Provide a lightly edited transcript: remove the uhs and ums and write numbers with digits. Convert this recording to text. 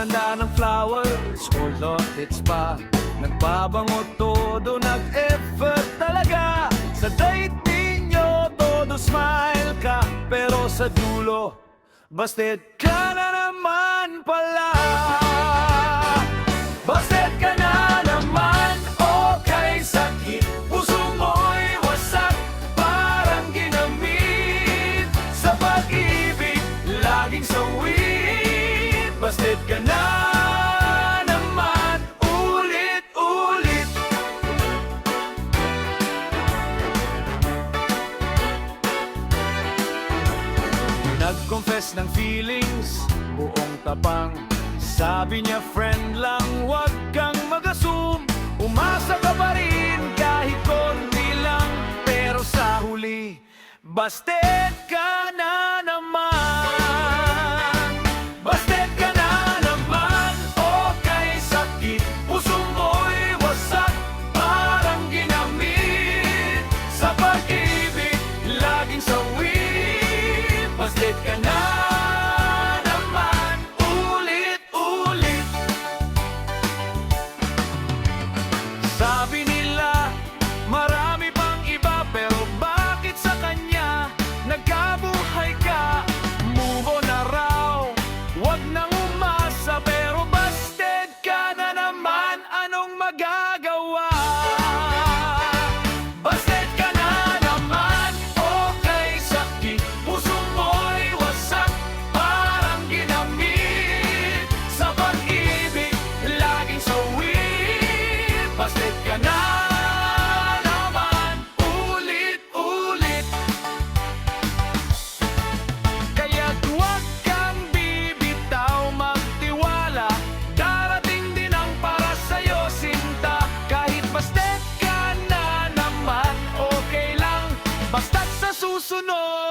Naghahanda ng flowers or orchids pa. Nagbabango todo, nag-effort talaga. Sa date ninyo, todo smile ka. Pero sa dulo, busted ka na naman pala. Busted ka na naman, okay, sakit. Puso mo'y wasak, parang ginamit. Sa pag-ibig, laging sawit. Busted ka na naman, ulit-ulit. Nag-confess ng feelings, buong tapang. Sabi niya, friend lang, wag kang mag-assume. Umasa ka pa rin kahit konti lang. Pero sa huli, busted ka na naman. Busted ka na naman, okay, sakit. Puso mo'y wasak, parang ginamit. Sa pag-ibig, laging sawit. Busted ka na naman, ulit-ulit. Sabi nila, marami pang iba, pero bakit sa kanya nagkabuhay ka? Move on na raw, wag nang umasa. Pero busted ka na naman, anong magagawa? Busted ka na naman, okay, sakit. Puso mo'y wasak, parang ginamit. Sa pag-ibig, laging sawit. Busted ka na naman, ulit-ulit. Kaya't huwag kang bibitaw, magtiwala. Darating din ang para sa'yo, sinta. Kahit busted ka na naman, okay lang. Basta't sa susunod,